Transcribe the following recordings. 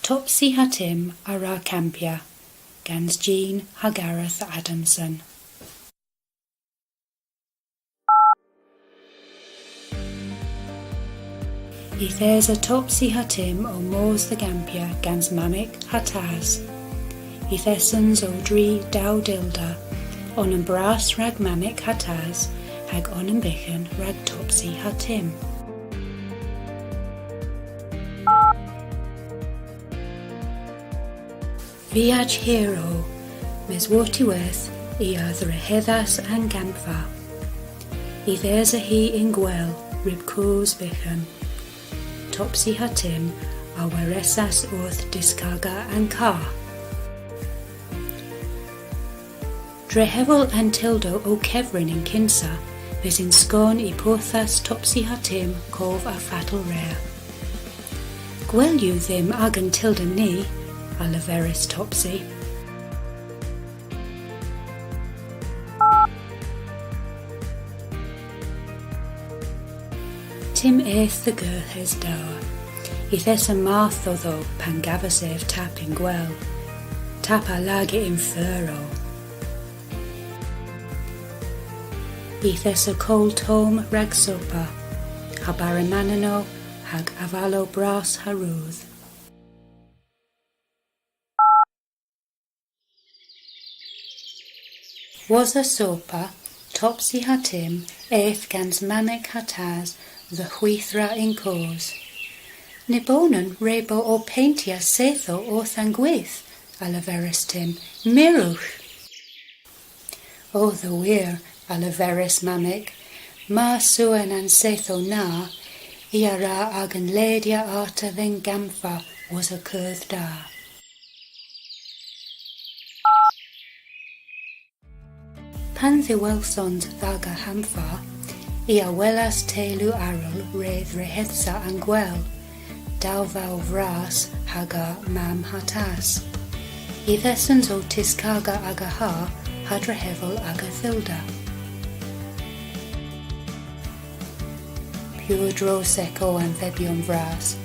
Topsy a Tim ara Kampya, gans Jean a Gareth Adamson. There's a Topsy a Tim o Mors the Kampya gans Mammic a Tas. Thessons o Dri daw dilda, on yn bras rag Mammic a Tas, hag on yn bichen rag Topsy a Tim. Viaj hero, mes wortiweth, I other heddas and gampfa. There's a he in gwel, rib coos bichen. Topsy a Tim, a weresas orth discarga and car. Drehevel and Tildo o Kevrin in Kinsa, ves in scone I porthas Topsy a Tim cove a fatal rare. Gwel you them agan Tilda ni, a leveris Topsy. Tim eith the girthes dower. Ithes a marth otho pan gavasev tap in gwel. Tap a lage in furrow. Ithes a cold home rag sopa. Ha baramanano hag avalo bras haruth. Was a sopa, Topsy a Tim, eith gans Mammic a Tas, the huithra in cause. Nibonan rebo o paintia setho o thangwith, a leveris Tim, miruch. O the weir, a leveris Mammic, ma suen an setho na, iara agan ledia arta then gampha was a curth da. Pan ddiwelsons ddaga hamfa, I a welas telu arol redd rehethsa an gwel, daw faw vras haga mam hatas. I ddesons o tiscaga aga ha, hadrehefol aga thilda. Pure dro seco an febion vras.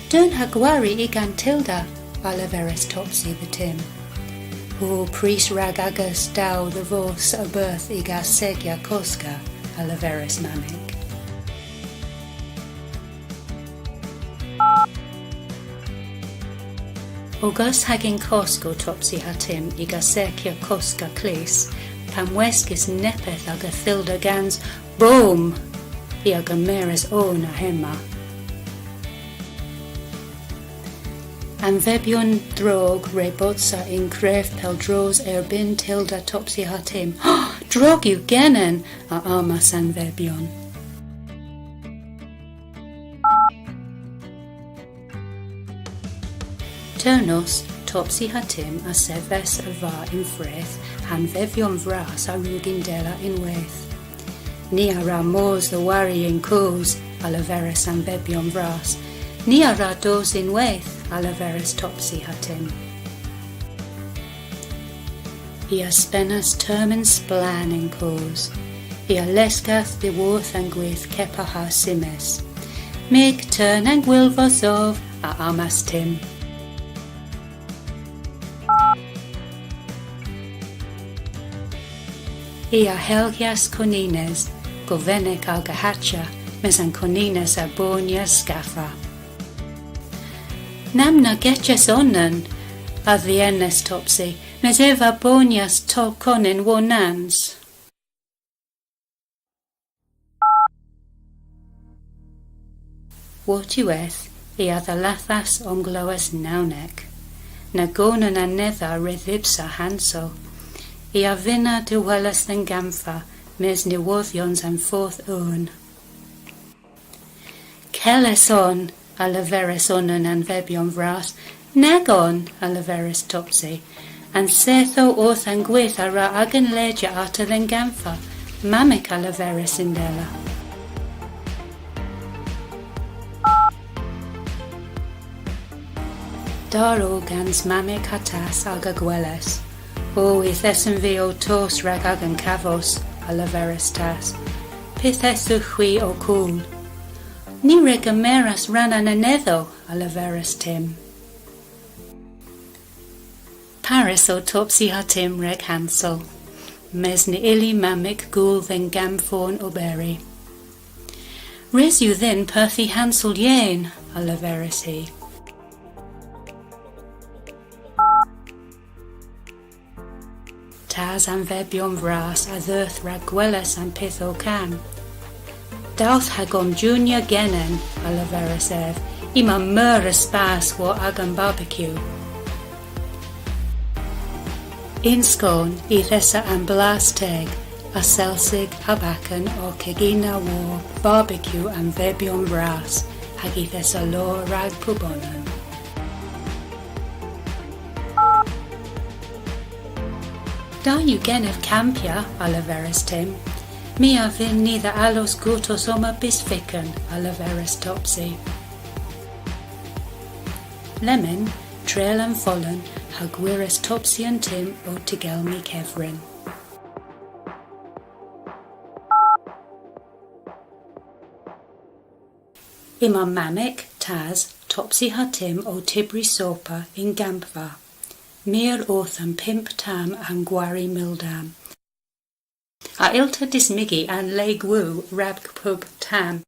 Dyn hagwari I gan tilda, a leveris Topsy the Tim. O priest rag agus daw the vos a birth I ga segya koska, a leveris Mammic. O gus hagin kosko Topsy a Tim I ga segya koska clis, pan weskis nepeth aga thilda gans, boom! I aga meres own a hema. An febion drog rebotsa in cref peldros bin tilda Topsy a Tim. Drog you genen, a amas an febion. Turnos, Topsy a Tim a seves a va in freth, han febion vras a rugindela in weth. Ni ara mors the worrying cause, a leveris an febion vras. Ni ara dos in weth, a leveris Topsy a Tim. I a spenas term and splan in cause. I a lesgath the worth and gwith kepa ha simes. Mig turn and gwilvos of a amas Tim. I a helgias conines, govenek al gahacha, mes an conines a bonias scaffa. Namna getjes onnen, a viennes Topsy, mes eva bonias to conin wonans. Wotiweth, I a the lathas omgloas naunek, na gonan a netha redhibsa hanso, I a vina de welas than gampha, mes niwothions and forth own. Keles on, a leveris onnen an febion vras, nagon, a leveris Topsy, and setho orth and gwith ara agan legia arta than gampha, Mammic a leveris indela. Dar organs Mammic hatas aga gweles, o I thesyn fi o tos rag agan cafos, a leveris tas, pith esu chwi o cool. Ni rega meras ran an aneddo, a leveris Tim. Paris o Topsy a Tim reg Hansel. Mes ni illy mamic gul then gamphorn o berry. Res you then perthy Hansel yen, a leveris he. Tas an vebion vras a dhirth rag gwelus an pith o cam. Dauth hagon junior genen, a leveris ev, ima mur a spas war agan barbecue. In scone, ithesa an blas teg, a selsig abacan o kegina war barbecue an vebion vras, hag ithesa lo rag pubonan. Da you gen of Kampya, a leveris Tim, mi a vin neither alos gutos oma bisfican, a leveris Topsy. Lemon, trail and follen, hag wiris Topsy and Tim o tigelmi kevrin. Ima mamic, tas, Topsy ha Tim o tibri sopa in Kampya. Mir oth an pimp tam an gwari mildam. A ilta dismigi an leg woo rab pub tam.